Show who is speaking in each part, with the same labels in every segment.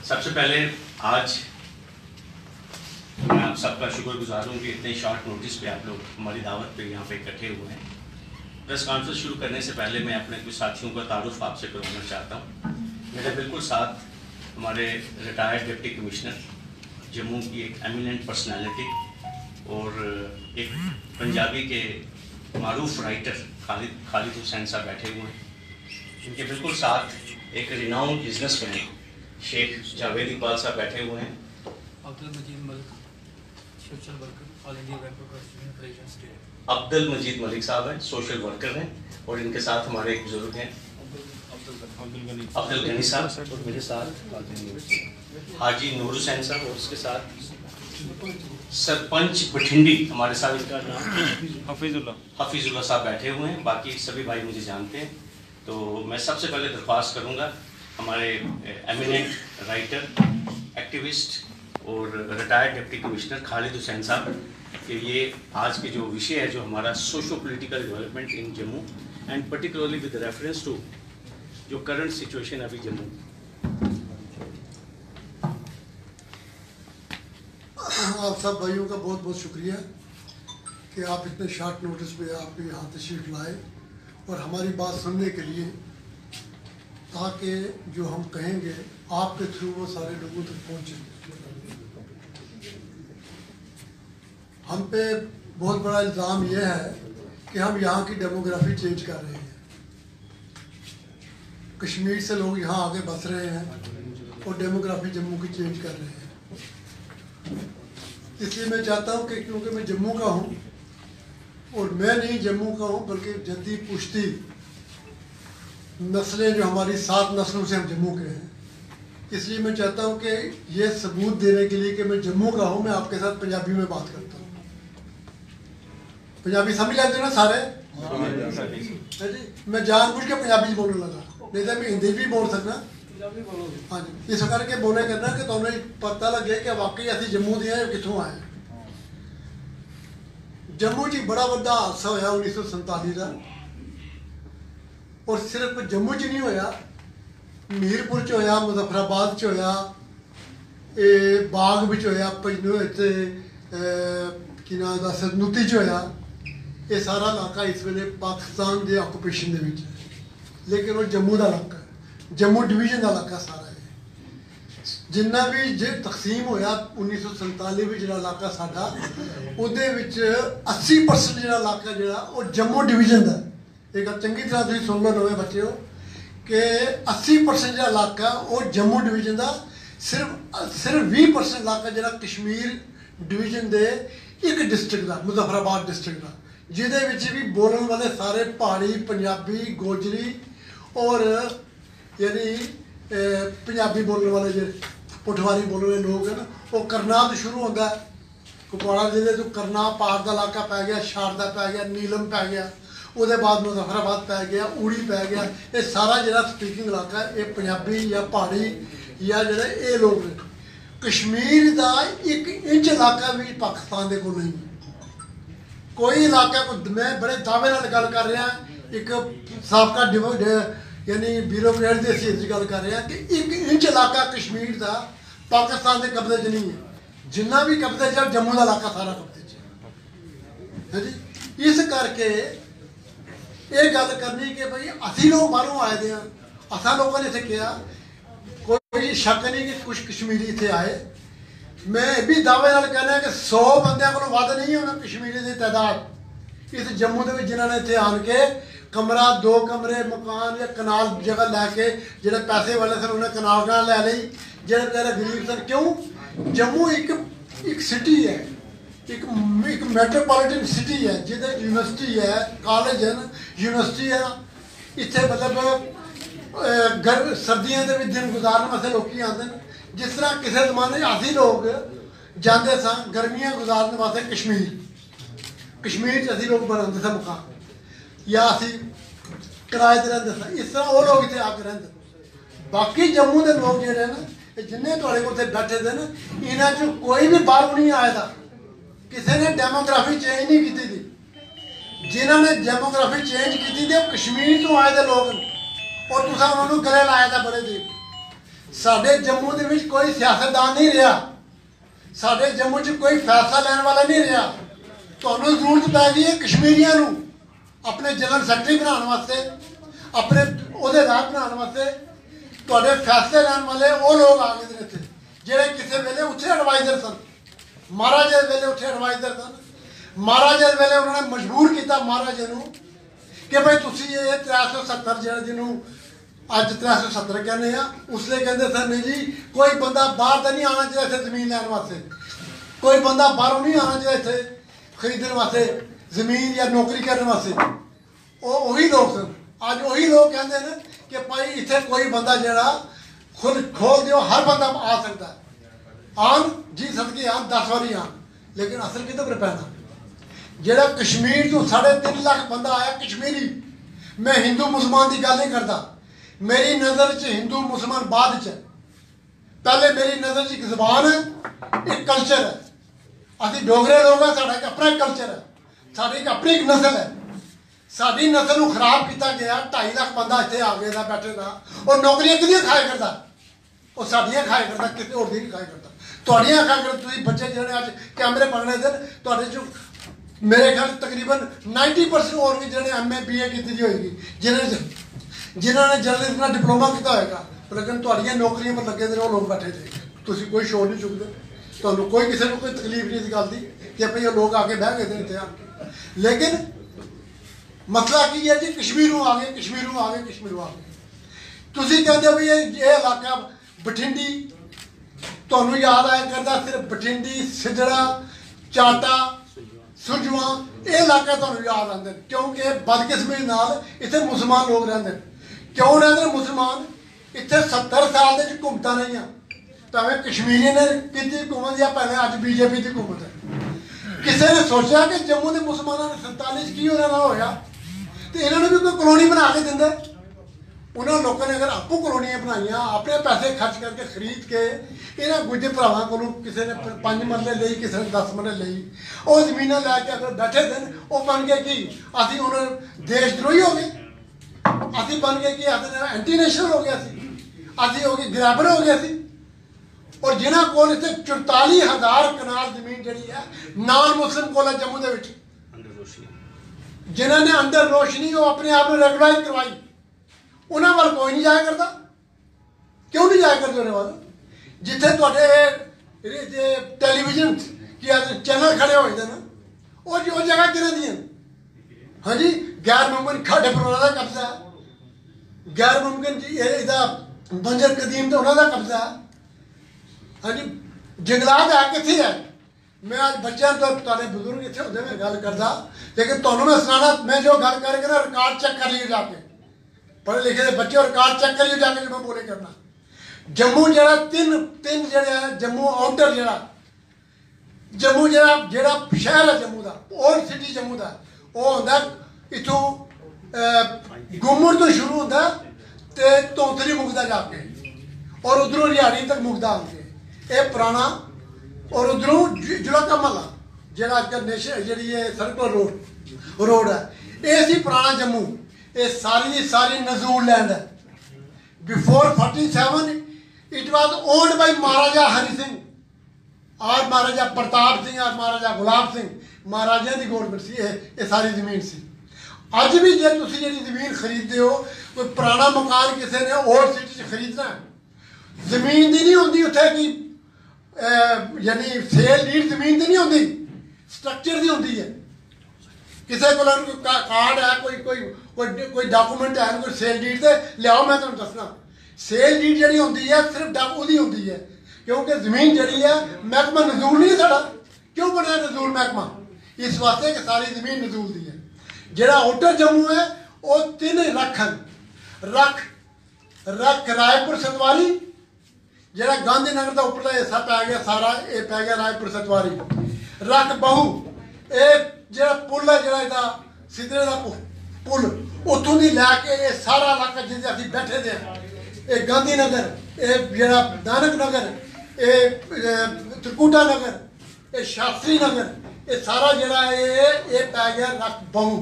Speaker 1: सबसे पहले आज मैं आप सबका शुक्रगुजार हूँ कि इतने शॉर्ट नोटिस पे आप लोग हमारी दावत पे यहाँ पे इकट्ठे हुए हैं। प्रेस कॉन्फ्रेंस शुरू करने से पहले मैं अपने कुछ साथियों का तारुफ आपसे करवाना चाहता हूँ। मेरे बिल्कुल साथ हमारे रिटायर्ड डिप्टी कमिश्नर जम्मू की एक एमिनेंट पर्सनैलिटी और एक पंजाबी के मारूफ राइटर खालिद हुसैन साहब बैठे हुए हैं। इनके बिल्कुल साथ एक रिनाउंड बिजनेसमैन शेख जावेद इकबाल साहब बैठे हुए हैं।
Speaker 2: Abdul Majeed Malik social worker all India bank president state.
Speaker 1: Abdul Majeed Malik Sahab हैं, सोशल वर्कर हैं और इनके साथ हमारे एक बुजुर्ग हैं अब्दुल गनी साहब और मेरे साथ हाजी नूर हुसैन साहब और उसके साथ सरपंच बठिंडी हमारे साथ इनका नाम हफीजुल्लाह साहब बैठे हुए हैं। बाकी सभी भाई मुझे जानते हैं। तो मैं सबसे पहले दरख्वास्त करूंगा हमारे एमिनेंट राइटर एक्टिविस्ट और retired deputy commissioner Khalid Hussain साहब कि ये आज के जो विषय है जो हमारा socio political development in Jammu and particularly with reference to जो करंट सिचुएशन अभी जम्मू।
Speaker 3: आप सब भाइयों का बहुत बहुत शुक्रिया कि आप इतने शॉर्ट नोटिस पे आप यहाँ तशरीफ लाए और हमारी बात सुनने के लिए, ताकि जो हम कहेंगे आपके थ्रू वो सारे लोगों तक पहुँचे। हम पे बहुत बड़ा इल्ज़ाम यह है कि हम यहाँ की डेमोग्राफी चेंज कर रहे हैं। कश्मीर से लोग यहाँ आगे बस रहे हैं और डेमोग्राफी जम्मू की चेंज कर रहे हैं। इसलिए मैं चाहता हूँ कि क्योंकि मैं जम्मू का हूँ और मैं नहीं जम्मू का हूँ बल्कि जद्दी पुश्ती नस्लें जो हमारी 7 नस्लों से हम जम्मू के हैं, इसलिए मैं चाहता हूँ कि ये सबूत देने के लिए कि मैं जम्मू का हूँ, मैं आपके साथ पंजाबी में बात करता हूँ। पंजाबी समझ आते ना सारे? है जी। मैं जानबूझ के पंजाबी बोलने लगा, नहीं तो मैं हिंदी भी बोल सकना। हाँ जी, इस करके बोले करना कि तुम्हें पता लगे कि वाकई असी जम्मू दियां कितों आए। जम्मू च बड़ा वड्डा हादसा होया 1947 का, और सिर्फ जम्मू च नहीं होया, मीरपुर च होया, मुजफ्फराबाद च होया, बाग विच होया, इत्थे की नाम दा सदनुती च होया। ये सारा इलाका इस वेले पाकिस्तान के ऑक्यूपेशन दे विच है, लेकिन वो जम्मू का इलाका है, जम्मू डिवीजन का इलाका सारा है। जिन्ना भी जो तकसीम होया 1947 में जो इलाका साडा, उहदे विच 80% जो इलाका जो वो जम्मू डिवीजन का। एक चंगी तरह तुसीं सुन लो नवे बच्चे हो कि 80% जो इलाका वो जम्मू डिवीजन का, सिर्फ 20% इलाका जो कश्मीर डिवीजन के एक डिस्ट्रिक्ट का, मुजफ्फराबाद डिस्ट्रिक्ट का, जिहदे विच भी बोलने वाले सारे पहाड़ी, पंजाबी, गोजरी और यानी पंजाबी बोलने वाले जो पुठवारी बोलने वाले लोग हैं ना, वो करनाल तो शुरू होता है। कुपवाड़ा जिले तो करनाल पार का इलाका पै गया, शारदा पै गया, नीलम पै गया, उसके बाद मुजफ्फराबाद पै गया, उड़ी पै गया। ये सारा जो स्पीकिंग इलाका है ये पंजाबी या पहाड़ी या जोड़े ये लोग ने। कश्मीर का 1 इंच इलाका भी पाकिस्तान के को नहीं। कोई इलाका को, मैं बड़े दावे नाल गल कर रहा, एक साबका यानी ब्यूरोक्रेट की हैसियत से गल कर रहा कि 1 इंच इलाका कश्मीर का पाकिस्तान के कब्जे च नहीं है। जिन्ना भी कब्जे च जम्मू का इलाका सारा कब्जे च है जी। इस करके ये गल करनी कि भाई असी लोग बाहरों आए दे, असा लोगों ने इतने किया, कोई शक नहीं कि कुछ कश्मीरी इतने आए। मैं भी दावे नाल कहना कि 100 बंदियां को वध नहीं होना कश्मीरी की तादाद इस जम्मू के जिन्होंने इतने आन के कमरा, 2 कमरे, मकान या कनाल जगह लैके, जो पैसे वाले सन उन्हें कनाल लै ली, जो बेचारे गरीब सन। क्यों? जम्मू एक सिटी है, एक मैट्रोपॉलिटन सिटी है, जिधर यूनिवर्सिटी है, कॉलेज है, यूनिवर्सिटी है। इतने मतलब सर्दियों के भी दिन गुजारने वास्ते लोग आते हैं। जिस तरह किसी जमाने असी लोग जाते सन गर्मियां गुजारने वास्ते कश्मीर असी लोग बनाते थे मकान, या असी किराए पर रहते थे। इस तरह वो लोग इतने आके रहते। बाकी जम्मू के लोग जोड़े ना, जिन्हें थोड़े को बैठे थे ना, इन्हों चो कोई भी बाहर नहीं आया था। किसी ने डेमोग्राफी चेंज नहीं की थी। जिन्होंने डेमोग्राफी चेंज की थी कश्मीर तो आए थे लोग, और तुसा उन्होंने गले लाया था बड़े देर। साडे जम्मू दे विच कोई सियासतदान नहीं रहा, साडे जम्मू च कोई फैसला लैण वाला नहीं रहा। तुहानूं जरूरत पै गई है कश्मीरियां नूं अपने जनरल सैकटरी बनाने वास्ते, अपने अहदेदार बनाने वास्ते। तुहाडे फैसले लैण वाले वो लोग आ गए इत्थे जेह्ड़े किसी वेले उत्थे एडवाइजर सन, महाराजे दे वेले उत्थे एडवाइजर सन। महाराजे दे वेले उन्होंने मजबूर किया महाराजे नूं कि भाई तुसी ये 370 जेह्ड़े जिन्हों अज 370 कहने आ, उसले कहते सन नहीं जी कोई बंदा बाहर का नहीं आना चाहिए इत्थे जमीन लैण वास्ते, कोई बंदा बाहरों नहीं आना चाहिए इत्थे खरीदने वास्ते जमीन या नौकरी करने वास्ते। वही लोग सन। अज वही लोग कहते हैं कि भाई इत्थे कोई बंदा जेड़ा खुद खोल दियो, हर बंदा आ सकता है, आन जी सदके आन 10 बारी आन। लेकिन असल किते पर पैना जेड़ा कश्मीर तो 3.5 लाख बंदा आया कश्मीरी। मैं हिंदू मुसलमान की गल नहीं करता, मेरी नज़र च हिंदू मुसलमान बाद च है। पहले मेरी नज़र च एक जबान है, एक कल्चर है। असीं डोगरे लोग हैं, साडा एक अपना एक कल्चर है, साडी एक अपनी एक नस्ल है। साडी नस्ल को खराब किया गया। 2.5 लाख बंदा इत्थे आ गया बैठे दा, और नौकरियां किहदियां खाया करदा? वो साडियां खाया करदा, किसी होर दी नहीं खाया करदा। तुहाडियां खाया करदा। तुसीं बच्चे जिहड़े अज कैमरे पकड़े दे तुहाडे च मेरे ख्याल तकरीबन 90% और भी जिन्हें MA BA की होगी, जिन्होंने जर्नलिज्म का डिप्लोमा किया होगा, लेकिन तुहाडियां नौकरियों पर लगे दे लोग बैठे थे। तुसीं कोई शोर नहीं चुकते, तुहानूं कोई किसी को कोई तकलीफ नहीं इस गल की कि भाई लोग आके बह गए थे इत्थे आके। लेकिन मसला की है जी कश्मीरों आ गए, कश्मीरों आ गए, कश्मीरों आ गए। तुसीं कहंदे भी ये इलाका बठिंडी तुहानूं याद आया करदा सिर्फ बठिंडी, सिजड़ा, चाटा, सुजवा ये इलाके तुहानूं याद आते हैं क्योंकि बदकिस्मती नाल इत्थे मुसलमान लोग रहंदे। क्यों रहंदे मुसलमान? इत्थे 70 साल दे हुकूमतां रहियां, भावें कश्मीरी ने की हुकूमत या पहले अज BJP की हुकूमत है। किसी ने सोचा कि जम्मू के मुसलमानों ने 47 की उन्होंने नाल होया तो इन्होंने भी कोई कॉलोनी बना के दिंदे। उन्होंने लोगों ने अगर आपू कॉलोनियां बनाइया, अपने पैसे खर्च करके खरीद के इन्होंने गुज्जे भरावां कोलों किसी ने 5 मरले ली, किसी ने 10 मरले ली, वो जमीनां लैके अगर बैठे थे वो बन गए कि असीं हुण देशद्रोही हो गए, असीं बन गए कि असीं एंटी नेशनल हो गया, असीं हो गए ग्रैबर हो गया। और जिन्होंने कोल इत्थे 44,000 कनाल जमीन जिहड़ी है नॉन मुस्लिम कोल है जम्मू दे विच, जिन्होंने अंदर रोशनी वो अपने आप में रेगुलाइज करवाई, उन्होंने वाल कोई नहीं जाया करता। क्यों नहीं जाया करते उन्होंने वाल? जिथे तुहाडे टेलीविजन की चैनल खड़े होए दे ना, वो जगह किहने दी? हाँ जी, गैर मुमकिन खाड़े परवाना का कब्जा है, गैर मुमकिन जी इहदा बंजर कदीम तो उन्होंने कब्जा है। हाँ जी, जंगलात है कित्थे है? मैं आज बच्चों तो तुहाडे बुजुर्ग इत्थे होंदे मैं गल करदा, लेकिन तुहानूं मैं सुनाना, मैं जो गल करके ना रिकॉर्ड चेक कर लियो जाके, पढ़े लिखे दे बच्चे रिकॉर्ड चेक करियो जाके जो मैं बोले करना। जम्मू जरा तीन जड़े जम्मू आउटर जरा जम्मू जरा शहर है जम्मू का ओल्ड सिटी जम्मू का वो होंदा इथों गुम्मड़ तो शुरू होंदा ते तोतली मुकदा जाके और उधरों रिहाड़ी तक मुकदा आके ये पुराना और उधरों जुड़का महला जरा अजकल नेशन जी सर्कुलर रोड है ये सी पुराना जम्मू। ये सारी नजूर लैंड है। Before 47 it was owned by Maharaja Hari Singh और महाराजा प्रताप सिंह और महाराजा गुलाब सिंह, महाराजा की गौरमेंट सी ये सारी जमीन सी। अज भी जे तुसी जी जमीन खरीदते हो, कोई पुराना मकान किसी ने ओल्ड सिटी खरीदना है, जमीन की नहीं होंगी उत्थे की यानी सेल डीड जमीन की नहीं होंगी, स्ट्रक्चर की होंगी है। किसी को कार्ड है कोई डॉकूमेंट है कोई सेल डीड से लियाओ, मैं तुम्हें दसना सेल डीड जी होंगी है सिर्फ वो होंगी है क्योंकि जमीन जी है महकमा नजूल नहीं है साड़ा। क्यों बनया नजूल महकमा? इस वास्ते कि सारी जमीन नजूल दी है। जोड़ा आउटर जम्मू है वो 3 रख हैं। रख रायपुर सतवारी जोड़ा गांधीनगर का उपरला हिस्सा पै गया सारा ये पै गया रायपुर सतवारी। रख बहू ये जो पुल है जोड़ा सिदरे का पुल उतों की लैके ये सारा इलाका जिसे अभी बैठे थे ये गांधीनगर ये जोड़ा नानक नगर ये त्रिकुटा नगर ये शास्त्री नगर ये सारा जोड़ा ये पै गया रख बहू।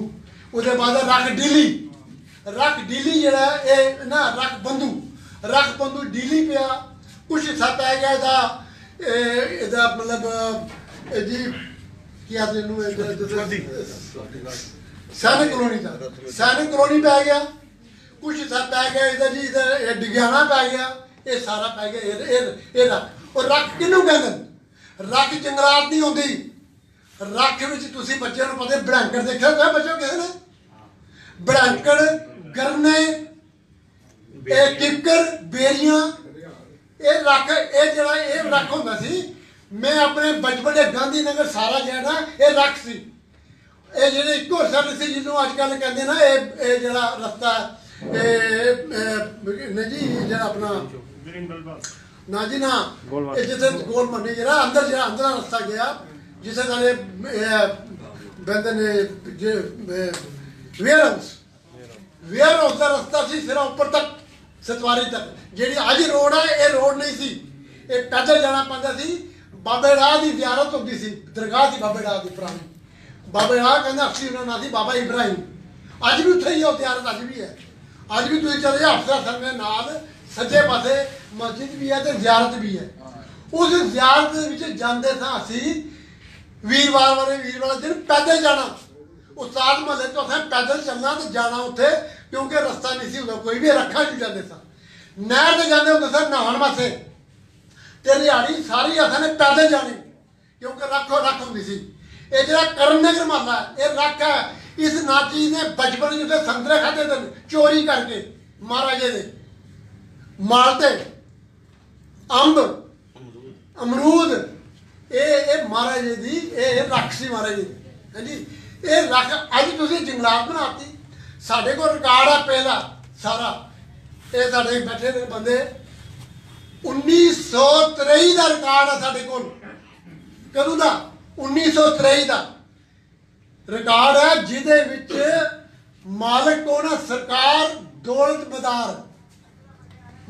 Speaker 3: उसके बाद रख डीली जोड़ा ये ना रख बंधु डीली पिया कुछ हिस्सा पै गया ਇਹਦਾ मतलब जी ਕੀ ਆਖਦੇ ਇਹਨੂੰ सैनिक कॉलोनी का सैनिक कॉलोनी पै गया कुछ हिस्सा पै गया इधर जी इधर डिगियाना पै गया ये सारा पै गया ये रख और रख किनू कहते रख जंगलात नहीं होंदी रख विच तुसीं बच्चों नूं पता बड़ैंकड़ देखिया होगा बच्चों किसे ने बड़ैंकड़ गरने किक्कर बेरियां ये रख ये जरा ये रख होंदा सी मैं अपने बचपन के गांधी नगर सारा जो ना ये रख सी ये जेह्ड़े इक्को सड़ सी जिन्हों अजकल कहते ना ये जरा रस्ता ने जी जरा अपना ना जी ना ये जिसे गोल मन्नी जरा अंदर रास्ता गया जिसे सारे बंदे ने वेयर हाउस का रास्ता सी सिरा ऊपर तक सतवारी तक जी अज रोड है ये रोड नहीं सी ये पैदल जाना पैंदा सी बाबे राह की जियारत होती सी दरगाह थी बाबे राह की पुरानी बाबे राह कहते असली उन्होंने नाम सी बाबा इब्राहिम अज भी उत्थे ही है जियारत अज भी है अज भी तुम चले जाओ अफसर संघ के नाल सज्जे पासे मस्जिद भी है तो जियारत भी है उस जियारत जाते सां असी वीरवार वाले दिन पैदल जाना उस्ताद महल तो असें पैदल चलना तो जाना उत्थे क्योंकि रस्ता नहीं सी होंदा कोई भी रखा नहीं जाते सा नहर से जाते होंगे सर नहाने वास्ते ते रिहाड़ी सारी असें पैदल जानी क्योंकि रख होंदी सी ये जरा करमनगर महल्ला ये रख है इस नाची ने बचपन जिसे संतरे खाते थे चोरी करके महाराजे दे मालते अंब अमरूद ये महाराजे दी ये रख सी महाराजे दी है जी ये रख अज तुसीं जंगलात बनाती साढ़े को रिकॉर्ड है पहला सारा ये साढ़े बैठे दे बंदे 1923 का रिकॉर्ड है साढ़े को कदों का 1923 का रिकॉर्ड है जिदे विच मालिक कौन है सरकार दौलत मदार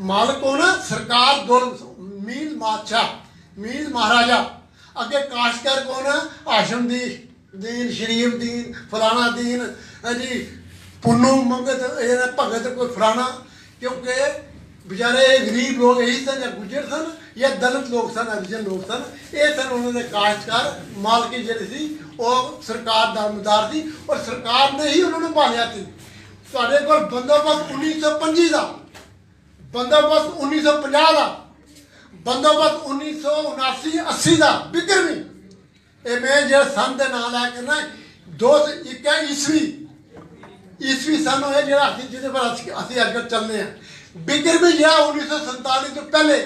Speaker 3: मालिक कौन है सरकार दौलत मीर बादशाह मीर महाराजा अगे काशकर कौन है हाशम दीन शरीफ दीन फलाना दीन है जी पुन्नू मंगत भगत कोई फलाना क्योंकि बेचारे गरीब लोग यही सन या गुजर सन या दलित लोग सन हरिजन लोग सन ये सन उन्होंने काश्तकार मालकी जी सी वो सरकार दारमदार थी और सरकार ने ही उन्होंने पालिया थी साढ़े को बंदोबस्त 1925 का बंदोबस्त 1950 का बंदोबस्त 1979-80 का बिक्रमी ये मैं जो सन के नाम लैके ना 2001 ईस्वी सन हो जो जिद पर असी अजकल चलने हैं बिक्रमी जो 1947 तो पहले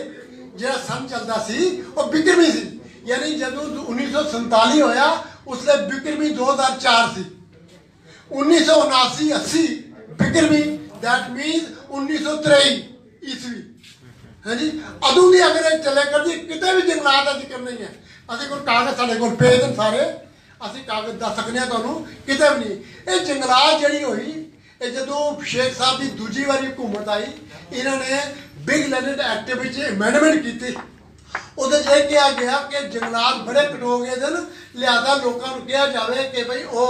Speaker 3: जो सन चलता सी वो बिक्रमी सी यानी जदों 1947 होया उसले बिक्रमी 2004 सी 1979-80 बिक्रमी दैट मीन्स 1923 ईस्वी है जी अदों की अगर चले कर जी कितने भी जंगलात अज करनी है अभी कोई कागज साढ़े को पेज हैं सारे असी कागज दस सकते हैं तुहानूं किते भी नहीं ये जंगलात जी हुई ये जदों शेख साहब की दूजी बारी हुकूमत आई इन्होंने बिग लैंड एक्ट में अमेंडमेंट की उहदे च कहा गया कि जंगलात बड़े कटो गए थे लिहाजा लोगों को कहा जाए कि भाई वो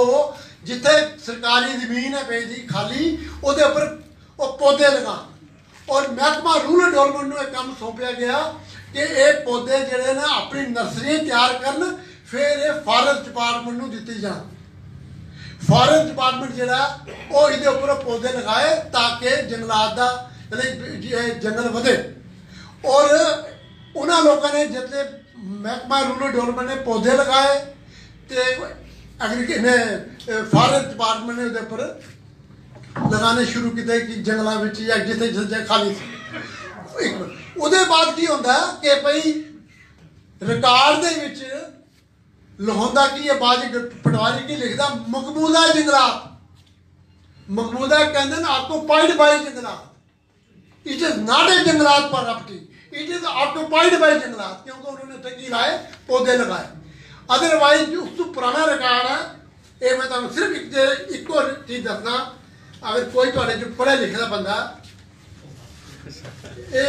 Speaker 3: जिथे सरकारी जमीन है पे जी खाली उहदे उपर पौधे लगा और महकमा रूरल डेवलपमेंट को एक काम सौंपया गया कि ये पौधे जोड़े ना अपनी नर्सरी तैयार करन फिर ये फॉरेस्ट डिपार्टमेंट को दिते जान फॉरेस्ट डिपार्टमेंट जोड़ा वो ये उपर पौधे लगाए ताकि जंगलात का जंगल वधे और उन्होंने लोगों ने जितने महकमा रूरल डेवलपमेंट ने पौधे लगाए तो फॉरेस्ट डिपार्टमेंट ने उपर लगाने शुरू किए कि जंगलों में या जिथे जिथे खाली सी एक मिनट उहदे बाद की होंदा कि भाई रिकॉर्ड दे विच लिखा की है बाज पटवारी की लिखता मकबूजा जंगलात मकबूजा कहते हैं ऑक्यूपाइड बाय जंगलात इट इज नॉट ए जंगलात property it is occupied by जंगलात क्योंकि उन्होंने उत्थे की लाए पौधे लगाए अदरवाइज उस तो पुराना रिकॉर्ड है ये मैं तुहानूं सिर्फ इको चीज़ दसना अगर कोई तुहाडे जो पढ़े लिखे बंदा ये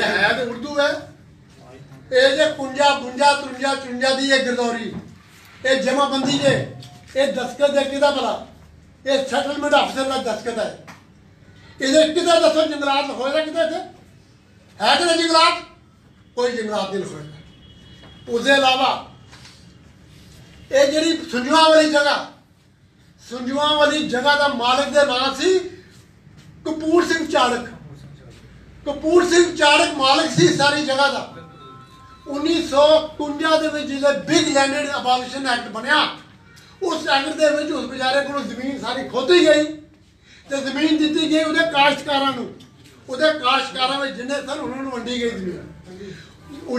Speaker 3: है तो उर्दू है ये जे 51 52 53 दी है गिरदौरी ये जमाबंदी जे ये दस्तखत है किदा भला ये सेटलमेंट अफसर का दस्तखत है इधर किदा दसो जंगलात होएगा किदा इत्थे है कि नहीं जंगलात? कोई जंगलात नहीं लिखोएगा। उसके अलावा ये जी सुंजुआ वाली जगह का मालिक का नाम से कपूर सिंह चाड़क। कपूर सिंह चाड़क मालिक सी सारी जगह का। 1951 जिले बिग लैंडेड अबालिशन एक्ट बनया, उस एक्ट के उस बेचारे को जमीन सारी खोती गई तो जमीन दी गई उहदे काश्तकारां नूं। उहदे काश्तकारां में जिन्ने सन उन्होंने वंडी गई जमीन।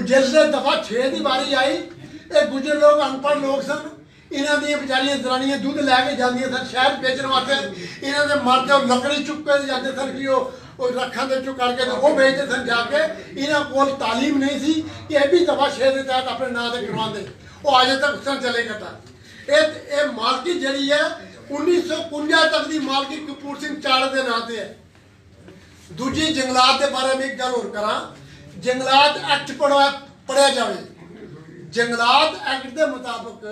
Speaker 3: जिसले दफा 6 की बारी आई, ये गुजर लोग अनपढ़ लोग सन, इन्हां दी बेचारियां जनानियां दूध लैके जांदियां सन शहर बेचण वास्ते। इन्हां दे मर्द लकड़ी चुक के जाते सन कि वो रखा दे चुक करके तो वो बेचते सन जाके। इन्हां कोल तालीम नहीं सी कि ये भी दफा 6 के तहत अपने नाम से करवाते, वो अजे तक उस चले करता। ये मालकी जी है 1951 तक की मालकी कपूर सिंह चाड़क के नाम से है। दूजी जंगलात के बारे में एक गल होर करा, जंगलात एक्ट पढ़िया जाए। जंगलात एक्ट के मुताबिक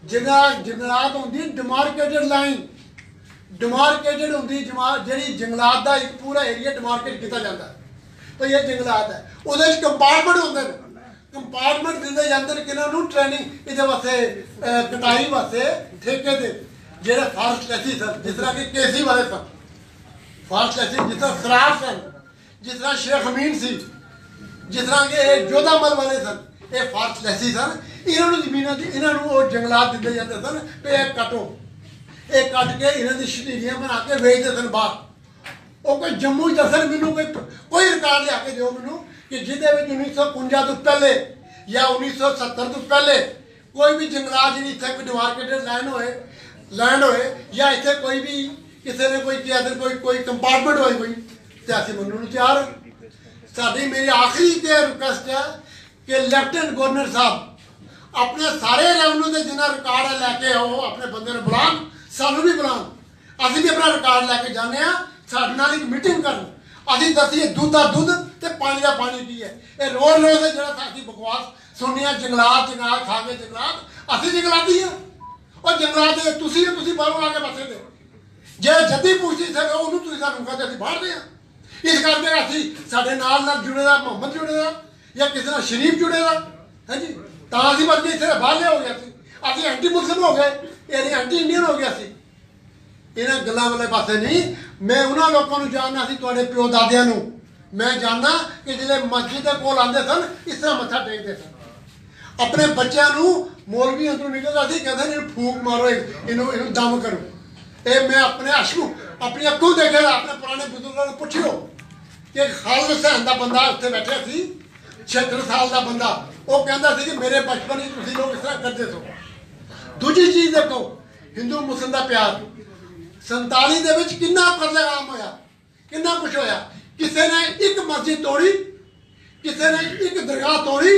Speaker 3: जंगलात होंगी डिमार्केटेड लाइन, डिमार्केटेड होंगी जी जंगलात का एक पूरा एरिया डिमार्केट किया जाता है। तो ये जंगलात है, वो कंपार्टमेंट होंगे, कंपार्टमेंट दिए जाते हैं किन्हों ट्रेनिंग ये वास्ते कटाई वास्ते ठेके दे जो फॉरेस्ट लैसी सन, जिस तरह कि केसी वाले सन फॉरेस्ट लैसी, जिस तरह सरार सन, जिस तरह शेख अमीन सी, जिस तरह के जोधामल वाले सन, ये फॉरेस्ट लैसी सन। इन्होंने जमीन इन्होंने जंगलात दिए जाते सन पे कटो, ये कट के इन्होंने शतीरियां बना के बेचते सन बाहर। वो कोई जम्मू दसन मैनू कोई रिकॉर्ड लिया के दो मैनू कि जिदे 1951 तो पहले या 1970 तो पहले कोई भी जंगलात जी इतने कोई डिमार्केटेड लैंड होए या इतने कोई भी किसी ने कोई किया कोई कंपार्टमेंट होए कोई तो असीं मनण नूं तैयार हैं। साडी मेरी आखिरी रिक्वेस्ट है कि लेफ्टिनेंट गवर्नर साहब अपने सारे रेवन्यू के जिन्हें रिकॉर्ड है लैके आओ, अपने बंदे ने बुलान, सानू भी बुलान, असीं भी अपना रिकॉर्ड लैके जाने साडे नाल एक मीटिंग करन, असीं दसीए दुध का दुध ते पानी का पानी की है। ये रोज रोज जो साथी बकवास सुनने जंगलात खा के जंगलात, असीं जंगलाती हैं और जंगलात तुसीं बाहरों आके बसे दे जे जद्दी पूछती सके उन्होंने तुसीं सानूं कहते असीं बाहर दे। इस करके असीं साडे नाल जुड़े दा मोहम्मद जुड़े दा या किसी नाल शरीफ जुड़े दा है जी, तां असीं बच गए इत्थे बाहरले हो गए, असीं एंटी मुस्लिम हो गए, ये एंटी इंडियन हो गया। असीं इन्हां गल्लां वाले पासे नहीं। मैं उन्होंने लोगों को जानना सी, तुहाडे प्यो दादियां नूं मैं जानना कि जिहड़े मस्जिद के कोल आते सन इस तरह मत्था टेकते सन, अपने बच्चों को मौलवी अंदरों निकलता सी कहते इन्हूं फूक मारो, इन्हूं दम करो। ये मैं अपने अपनी अखों देखा, अपने पुराने बुजुर्गों को पुछो कि खालिद हुसैन का बंदा उत्थे बैठा सी 76 साल का बंदा, वो कहता सी कि मेरे बचपन में तुसीं लोग इस तरह करते सो। दूजी चीज़ देखो हिंदू मुस्लिम का प्यार 47 दे विच कितना कतलेआम होया, कितना कुछ होया। किसी ने एक मस्जिद तोड़ी, किसी ने एक दरगाह तोड़ी।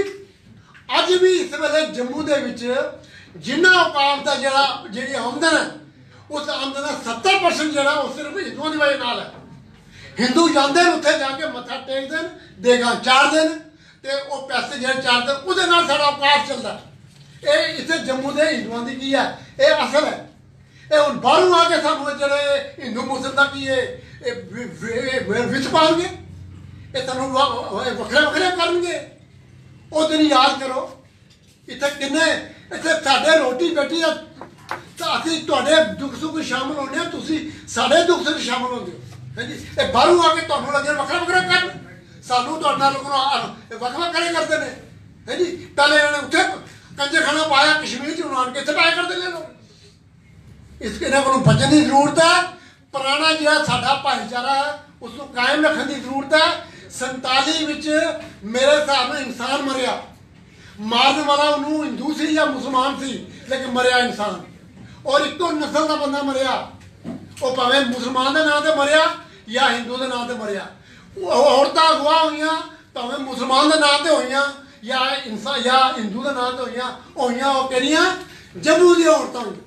Speaker 3: अज भी इस वेले जम्मू दे विच जिन्ना औकाफ का जी आमदन है उस आमदन का 70% जो सिर्फ हिंदुओं की वजह नाल है। हिंदू जाते हैं उत्थे जाके मत्था टेकते हैं, देगा चार दिन ते वो पैसे जो चार दिन उहदे नाल साडा औकाफ चलता। ये इत्थे जम्मू के हिंदुओं की की है, ये असल है। ये हुण बाहरों आके सानूं जिहड़े हिंदू मुस्लिम का की विच पाउणगे, ये तुहानूं वखरे वखरे करनगे। उस दिन याद करो इत्थे किन्ने इत्थे साडे रोटी बेटी असीं तुहाडे दुख सुख शामिल होने, तुसीं साडे दुख सुख शामिल होंदे हो है जी। ये बाहरों आके तुहानूं लगे वखरा वखरा करन, सानूं तुहाडे नाल वख वखरे करदे ने है जी। पहले इन्होंने उत्थे कंजर खाना पाया कश्मीर च, उन्होंने कित्थे पाया करदे ने लोग। इस इन्हां कोलों बचण की जरूरत है। पुराना जिहड़ा साडा भाईचारा है उसको कायम रखने की जरूरत है। 47 विच मेरे हिसाब नाल इंसान मरिया, मारने वाला उन्होंने हिंदू सी या मुसलमान सी, लेकिन मरिया इंसान। और इको नस्ल का बंदा मरिया, वो भावें मुसलमान के नाम से मरिया या हिंदू के नाम से मरिया। औरतां अगवा हुई भावें मुसलमान के नाम से हुई या इंसान या हिंदू के नाम से हुई वो कहनियां जम्मू दी औरतां हुई।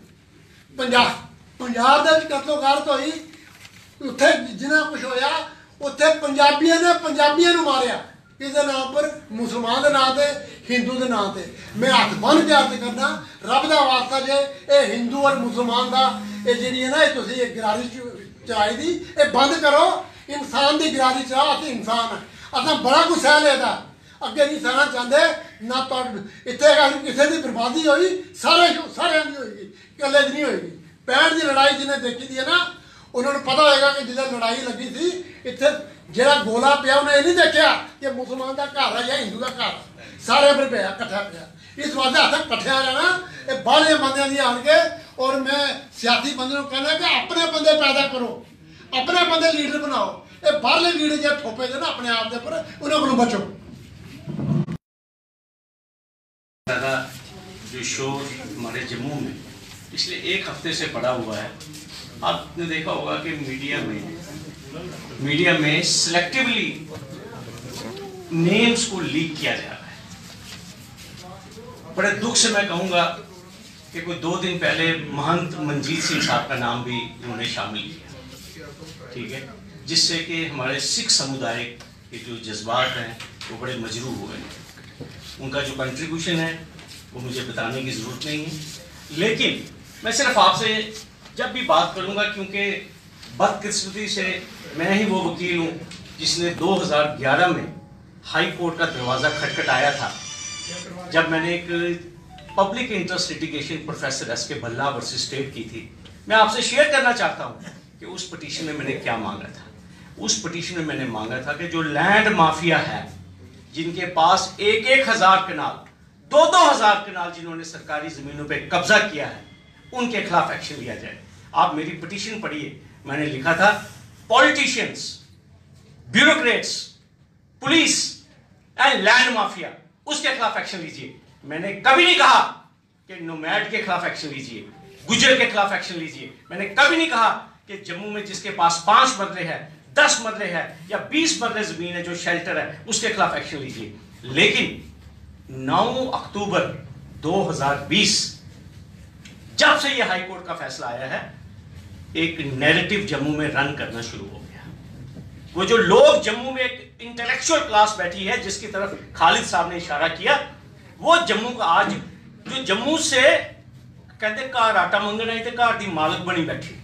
Speaker 3: पंजाब के कतलो गारत हुई, उत्थे जिन्ना कुछ होया उत्थे पंजाबियों ने पंजाबियों नूं मारिया, किसके नाम पर? मुसलमान के नाम से, हिंदू के नाम से। मैं हथ बन के अर्ज करना रब का वास्ता जे ये हिंदू और मुसलमान का ये जी है ना तुसीं गिरारी चलाई दी, ये बंद करो। इंसान की गिरारी चलाओ, असीं इंसान है, असां बड़ा कुछ सह लेदा, अगे नहीं सहना चाहते ना। तो इतने किसी की बर्बादी हुई सारे की होगी, कले की नहीं होगी। 65 की लड़ाई जिन्हें देखी थी है ना, उन्होंने पता होगा कि जिस लड़ाई लगी थी इतने जो गोला पिया उन्हें नहीं देखा कि मुसलमान का घर है या हिंदू का घर है, सारे पर पिया कट्ठा पिया। इस वास्ते असें कट्ठे आ जाना, ये बाहर बंदे नहीं आन के। और मैं सियासी बंदे को कहना कि अपने बंदे पैदा करो, अपने बंदे लीडर बनाओ। ये बाहरले लीडर जो ठोपे दे ना अपने आप के उपर, उन्होंने को बचो।
Speaker 1: जो शोर हमारे जम्मू में पिछले एक हफ्ते से पड़ा हुआ है, आपने देखा होगा कि मीडिया में सिलेक्टिवली नेम्स को लीक किया जा रहा है। बड़े दुख से मैं कहूंगा कि कोई 2 दिन पहले महंत मंजीत सिंह साहब का नाम भी उन्होंने शामिल किया, ठीक है, जिससे कि हमारे सिख समुदाय के जो जज्बात हैं वो बड़े मजरूह हुए हैं। उनका जो कंट्रीब्यूशन है वो मुझे बताने की ज़रूरत नहीं है, लेकिन मैं सिर्फ आपसे जब भी बात करूंगा, क्योंकि बदकिस्मती से मैं ही वो वकील हूँ जिसने 2011 में हाई कोर्ट का दरवाज़ा खटखटाया था, जब मैंने एक public interest litigation professor SK. Bhalla versus state की थी। मैं आपसे शेयर करना चाहता हूँ कि उस पिटीशन में मैंने क्या मांगा था। उस पिटीशन में मैंने मांगा था कि जो लैंड माफिया है, जिनके पास 1,000 कनाल 2,000 कनाल जिन्होंने सरकारी जमीनों पे कब्जा किया है, उनके खिलाफ एक्शन लिया जाए। आप मेरी पिटीशन पढ़िए, मैंने लिखा था politicians, bureaucrats, police and land mafia, उसके खिलाफ एक्शन लीजिए। मैंने कभी नहीं कहा कि नोमैड के खिलाफ एक्शन लीजिए, गुजर के खिलाफ एक्शन लीजिए। मैंने कभी नहीं कहा कि जम्मू में जिसके पास 5 मरले है, 10 मरले है या 20 मरले जमीन है जो शेल्टर है, उसके खिलाफ एक्शन लीजिए। लेकिन 9 अक्टूबर 2020 जब से यह हाई कोर्ट का फैसला आया है, एक नैरेटिव जम्मू में रन करना शुरू हो गया। वो जो लोग जम्मू में, एक इंटेलेक्चुअल क्लास बैठी है जिसकी तरफ खालिद साहब ने इशारा किया, वो जम्मू का आज जो जम्मू से कहते घर आटा मंगन आई तो घर की मालक बनी बैठी,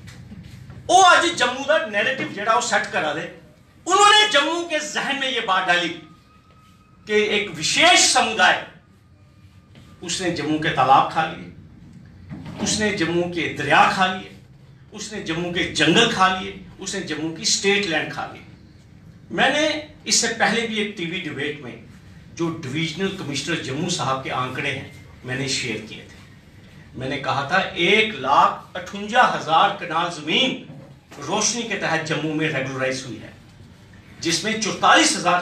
Speaker 1: वो आज जम्मू का नैरेटिव जेड़ा वो सेट करा दे। उन्होंने जम्मू के जहन में ये बात डाली कि एक विशेष समुदाय, उसने जम्मू के तालाब खा लिए, उसने जम्मू के दरिया खा लिए, उसने जम्मू के जंगल खा लिए, उसने जम्मू की स्टेट लैंड खा ली। मैंने इससे पहले भी एक टीवी डिबेट में जो डिविजनल कमिश्नर जम्मू साहब के आंकड़े हैं मैंने शेयर किए थे। मैंने कहा था 1,58,000 कनाल जमीन रोशनी के तहत जम्मू में रेगुलराइज हुई है, जिसमें 44,000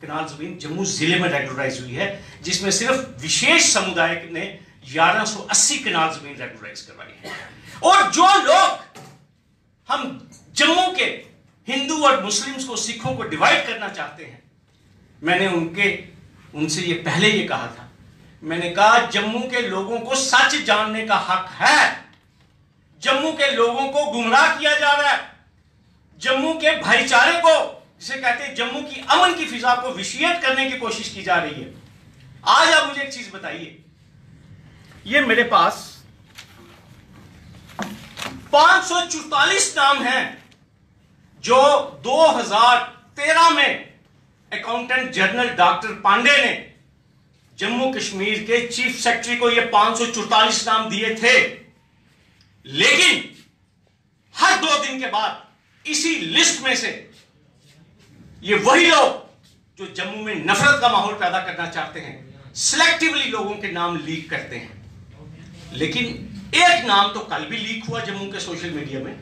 Speaker 1: कनाल जमीन जम्मू जिले में रेगुलराइज हुई है, जिसमें सिर्फ विशेष समुदाय ने 1180 कनाल जमीन रेगुलराइज करवाई है। और जो लोग हम जम्मू के हिंदू और मुस्लिम्स को, सिखों को डिवाइड करना चाहते हैं, मैंने उनसे ये पहले ये कहा था। मैंने कहा जम्मू के लोगों को सच जानने का हक है। जम्मू के लोगों को गुमराह किया जा रहा है, जम्मू के भाईचारे को, जिसे कहते हैं जम्मू की अमन की फिजा को विशियत करने की कोशिश की जा रही है। आज आप मुझे एक चीज बताइए, ये मेरे पास 544 नाम हैं जो 2013 में अकाउंटेंट जनरल डॉक्टर पांडे ने जम्मू कश्मीर के चीफ सेक्रेटरी को ये 544 नाम दिए थे। लेकिन हर 2 दिन के बाद इसी लिस्ट में से ये वही लोग जो जम्मू में नफरत का माहौल पैदा करना चाहते हैं, सिलेक्टिवली लोगों के नाम लीक करते हैं। लेकिन एक नाम तो कल भी लीक हुआ जम्मू के सोशल मीडिया में।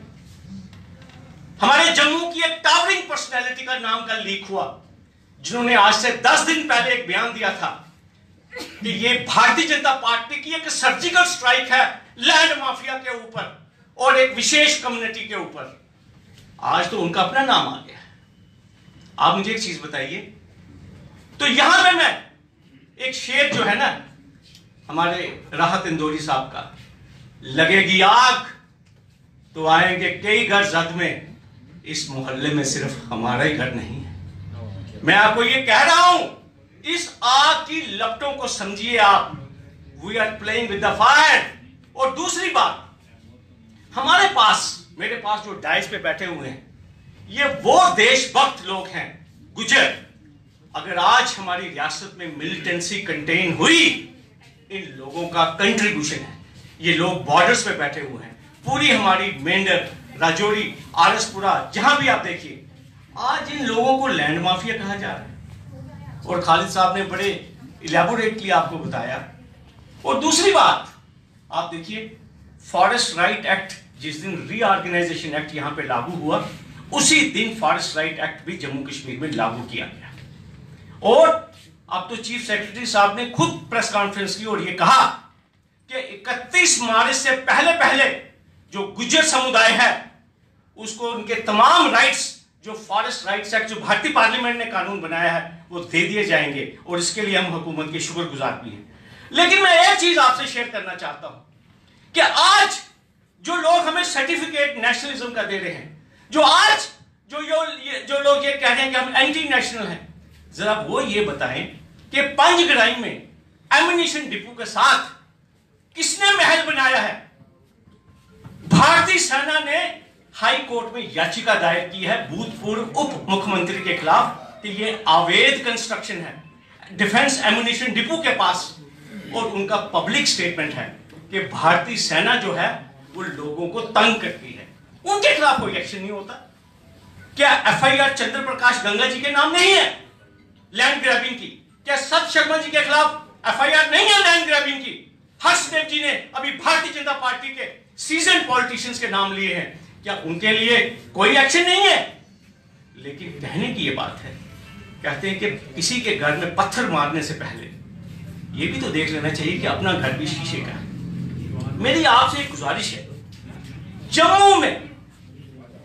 Speaker 1: हमारे जम्मू की एक टावरिंग पर्सनैलिटी का नाम कल लीक हुआ, जिन्होंने आज से 10 दिन पहले एक बयान दिया था कि ये भारतीय जनता पार्टी की एक सर्जिकल स्ट्राइक है लैंड माफिया के ऊपर और एक विशेष कम्युनिटी के ऊपर। आज तो उनका अपना नाम आ गया। आप मुझे एक चीज बताइए, तो यहां पे मैं एक शेर जो है ना हमारे राहत इंदौरी साहब का, लगेगी आग तो आएंगे कई घर जद में, इस मोहल्ले में सिर्फ हमारा ही घर नहीं है। मैं आपको ये कह रहा हूं, इस आग की लपटों को समझिए आप। We are playing with the fire. और दूसरी बात, हमारे पास, मेरे पास जो डाइस पे बैठे हुए हैं, ये वो देशभक्त लोग हैं गुजर, अगर आज हमारी रियासत में मिलिटेंसी कंटेन हुई, इन लोगों का कंट्रीब्यूशन है। ये लोग बॉर्डर्स पे बैठे हुए हैं, पूरी हमारी मेंढर, राजौरी, आरसपुरा, जहां भी आप देखिए, आज इन लोगों को लैंड माफिया कहा जा रहा है। और खालिद साहब ने बड़े इलेबोरेटली आपको बताया। और दूसरी बात आप देखिए, फॉरेस्ट राइट एक्ट, जिस दिन रीऑर्गेनाइजेशन एक्ट यहां पे लागू हुआ, उसी दिन फॉरेस्ट राइट एक्ट भी जम्मू कश्मीर में लागू किया गया। और अब तो चीफ सेक्रेटरी साहब ने खुद प्रेस कॉन्फ्रेंस की और ये कहा कि 31 मार्च से पहले जो गुज्जर समुदाय है उसको उनके तमाम राइट्स, जो फॉरेस्ट राइट्स एक्ट, जो भारतीय पार्लियामेंट ने कानून बनाया है, वो दे दिए जाएंगे। और इसके लिए हम हुकूमत के शुक्रगुजार भी हैं। लेकिन मैं एक चीज आपसे शेयर करना चाहता हूं कि आज जो लोग हमें सर्टिफिकेट नेशनलिज्म का दे रहे हैं, जो आज जो लोग ये कह रहे हैं कि हम एंटी नेशनल हैं, जरा वो ये बताएं कि पंजगढ़ाई में एम्यूनिशन डिपो के साथ किसने महल बनाया है? भारतीय सेना ने हाई कोर्ट में याचिका दायर की है भूतपूर्व उप मुख्यमंत्री के खिलाफ कि ये अवैध कंस्ट्रक्शन है डिफेंस एम्यूनिशन डिपो के पास। और उनका पब्लिक स्टेटमेंट है कि भारतीय सेना जो है वो लोगों को तंग करती है, उनके खिलाफ कोई एक्शन नहीं होता। क्या एफआईआर चंद्र प्रकाश गंगा जी के नाम नहीं है लैंड ग्रैबिंग की? क्या सत शर्मा जी के खिलाफ एफआईआर नहीं है लैंड ग्रैबिंग की? हर्षदेव जी ने अभी भारतीय जनता पार्टी के सीजन पॉलिटिशियंस के नाम लिए हैं, क्या उनके लिए कोई एक्शन नहीं है? लेकिन कहने की ये बात है, कहते हैं कि किसी के घर में पत्थर मारने से पहले ये भी तो देख लेना चाहिए कि अपना घर भी शीशे का है। मेरी आपसे एक गुजारिश है, जम्मू में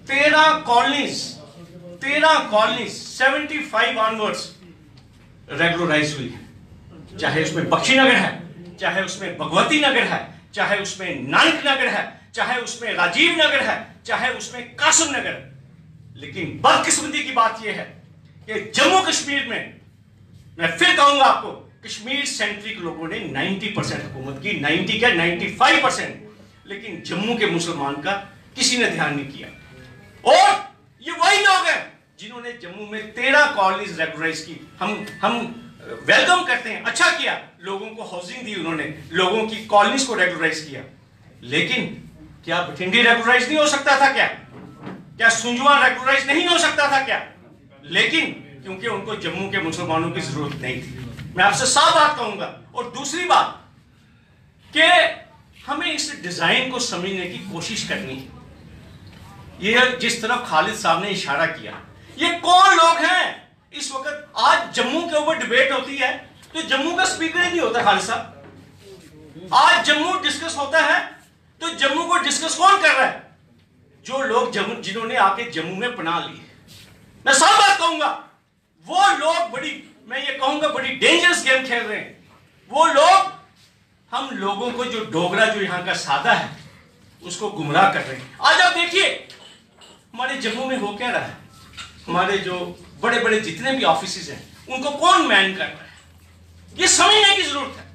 Speaker 1: 13 कॉलोनीज 75 ऑनवर्ड्स रेगुलराइज हुई है। चाहे उसमें बख्शीनगर है, चाहे उसमें भगवती नगर है, चाहे उसमें नानक नगर है, चाहे उसमें राजीव नगर है, चाहे उसमें कासिम नगर है। लेकिन बदकिस्मती की बात यह है कि जम्मू कश्मीर में, मैं फिर कहूंगा आपको, कश्मीर सेंट्रिक लोगों ने 90% हुकूमत की, 90 क्या 95%, लेकिन जम्मू के मुसलमान का किसी ने ध्यान नहीं किया। और ये वही लोग हैं जिन्होंने जम्मू में 13 कॉलोनीज रेगुलराइज की। हम वेलकम करते हैं, अच्छा किया, लोगों को हाउसिंग दी उन्होंने, लोगों की कॉलोनीज को रेगुलराइज किया। लेकिन क्या बठिंडी रेगुलराइज नहीं हो सकता था? क्या सुंजवा रेगुलराइज नहीं हो सकता था क्या? लेकिन क्योंकि उनको जम्मू के मुसलमानों की जरूरत नहीं थी। मैं आपसे साफ बात कहूंगा। और दूसरी बात कि हमें इस डिजाइन को समझने की कोशिश करनी है। ये जिस तरफ खालिद साहब ने इशारा किया, ये कौन लोग हैं इस वक्त? आज जम्मू के ऊपर डिबेट होती है तो जम्मू का स्पीकर ही नहीं होता खालिद साहब। आज जम्मू डिस्कस होता है तो जम्मू को डिस्कस कौन कर रहा है? जो लोग जम्मू, जिन्होंने आके जम्मू में पनाह ली। मैं साफ बात कहूंगा, वो लोग बड़ी, मैं ये कहूंगा, बड़ी डेंजरस गेम खेल रहे हैं। वो लोग हम लोगों को, जो डोगरा, जो यहां का सादा है, उसको गुमराह कर रहे हैं। आज आप देखिए हमारे जम्मू में हो क्या रहा है। हमारे जो बड़े बड़े जितने भी ऑफिसेज हैं उनको कौन मैन कर रहा है, ये समझने की जरूरत है।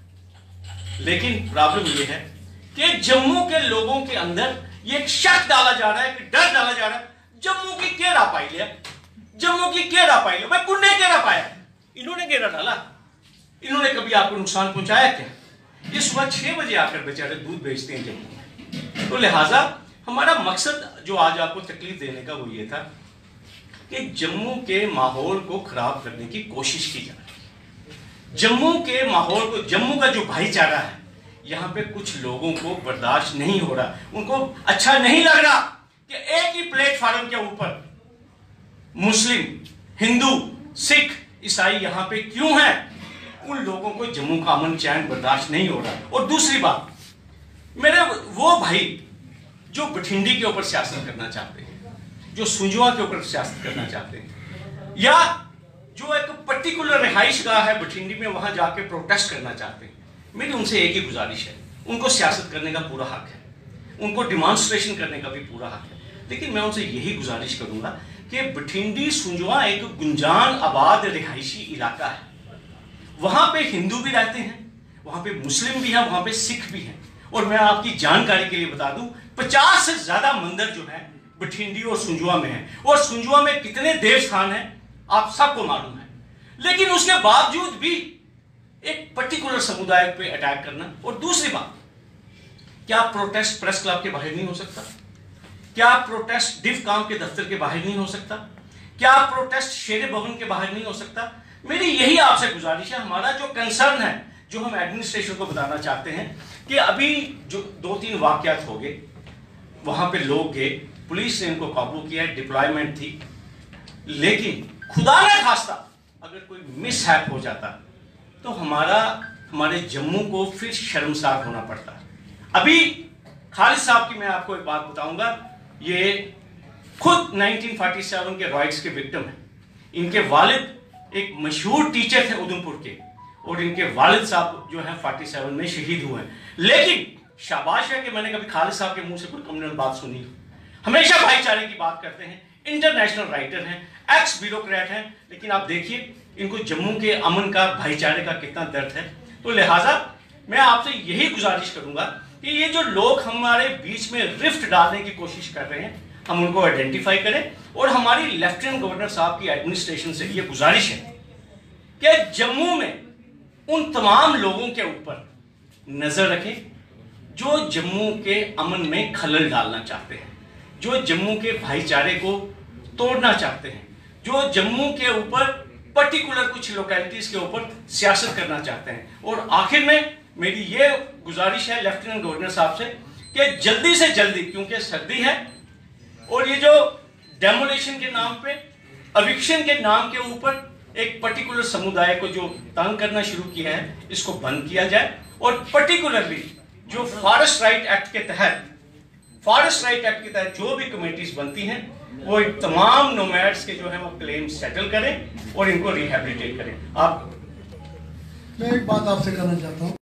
Speaker 1: लेकिन प्रॉब्लम ये है कि जम्मू के लोगों के अंदर ये एक शक डाला जा रहा है, कि डर डाला जा रहा है, जम्मू की घेरा पाई लिया, जम्मू की घेरा पाई लिया। भाई कुन्ने घेरा पाया? इन्होंने घेरा डाला। इन्होंने कभी आपको नुकसान पहुंचाया क्या? ये सुबह 6 बजे आकर बेचारे दूध बेचते हैं जम्मू में। तो लिहाजा हमारा मकसद जो आज आपको तकलीफ देने का वो ये था कि जम्मू के माहौल को खराब करने की कोशिश की जा रही है। जम्मू के माहौल को, जम्मू का जो भाईचारा है, यहां पे कुछ लोगों को बर्दाश्त नहीं हो रहा, उनको अच्छा नहीं लग रहा कि एक ही प्लेटफार्म के ऊपर मुस्लिम, हिंदू, सिख, ईसाई यहां पे क्यों है। उन लोगों को जम्मू का अमन चैन बर्दाश्त नहीं हो रहा। और दूसरी बात, मेरे वो भाई जो बठिंडी के ऊपर सियासत करना चाहते हैं, जो सुंजवा के ऊपर सियासत करना चाहते हैं, या जो एक पर्टिकुलर रिहाइश गाह है बठिंडी में, वहां जाके प्रोटेस्ट करना चाहते हैं, मेरी उनसे एक ही गुजारिश है, उनको सियासत करने का पूरा हक है, उनको डिमॉन्स्ट्रेशन करने का भी पूरा हक है। लेकिन मैं उनसे यही गुजारिश करूंगा कि बठिंडी सुंजवा एक गुंजान आबाद रिहायशी इलाका है। वहां पे हिंदू भी रहते हैं, वहां पे मुस्लिम भी है, वहां पे सिख भी है। और मैं आपकी जानकारी के लिए बता दूं, 50 से ज्यादा मंदिर जो है बठिंडी और सुंजवा में है। और सुंजवा में कितने देवस्थान हैं आप सबको मालूम है। लेकिन उसके बावजूद भी एक पर्टिकुलर समुदाय पे अटैक करना। और दूसरी बात, क्या प्रोटेस्ट प्रेस क्लब के बाहर नहीं हो सकता? क्या प्रोटेस्ट डिव काम के दफ्तर के बाहर नहीं हो सकता? क्या प्रोटेस्ट शेरे भवन के बाहर नहीं हो सकता? मेरी यही आपसे गुजारिश है। हमारा जो कंसर्न है, जो हम एडमिनिस्ट्रेशन को बताना चाहते हैं कि अभी जो 2-3 वाकयात हो गए, वहां पे लोग गए, पुलिस ने इनको काबू किया, डिप्लॉयमेंट थी, लेकिन खुदा न खास्ता अगर कोई मिसहैप हो जाता तो हमारे जम्मू को फिर शर्मसार होना पड़ता। अभी खालिद साहब की मैं आपको एक बात बताऊंगा, ये खुद 1947 के रॉयट्स के विक्टिम हैं। इनके वालिद एक मशहूर टीचर थे उधमपुर के, और इनके वालिद साहब जो हैं 47 में शहीद हुए हैं। लेकिन शाबाश है कि मैंने कभी खालिद साहब के मुंह से कोई कम्युनल बात सुनी। हमेशा भाईचारे की बात करते हैं, इंटरनेशनल राइटर हैं, एक्स ब्यूरोक्रेट हैं, लेकिन आप देखिए इनको जम्मू के अमन का, भाईचारे का कितना दर्द है। तो लिहाजा मैं आपसे यही गुजारिश करूंगा कि ये जो लोग हमारे बीच में रिफ्ट डालने की कोशिश कर रहे हैं, हम उनको आइडेंटिफाई करें। और हमारी लेफ्टिनेंट गवर्नर साहब की एडमिनिस्ट्रेशन से ये गुजारिश है कि जम्मू में उन तमाम लोगों के ऊपर नजर रखें जो जम्मू के अमन में खलल डालना चाहते हैं, जो जम्मू के भाईचारे को तोड़ना चाहते हैं, जो जम्मू के ऊपर पर्टिकुलर कुछ लोकेलिटीज के ऊपर सियासत करना चाहते हैं। और आखिर में मेरी ये गुजारिश है लेफ्टिनेंट गवर्नर साहब से कि जल्दी से जल्दी, क्योंकि सर्दी है और ये जो डेमोलेशन के नाम पे, एविक्शन के नाम के ऊपर एक पर्टिकुलर समुदाय को जो तंग करना शुरू किया है, इसको बंद किया जाए। और पर्टिकुलरली जो फॉरेस्ट राइट एक्ट के तहत जो भी कमेटीज बनती हैं, वो तमाम नोमैड्स के जो है वो क्लेम सेटल करें और इनको रिहैबिलिटेट करें। आप
Speaker 3: मैं एक बात आपसे कहना चाहता हूँ।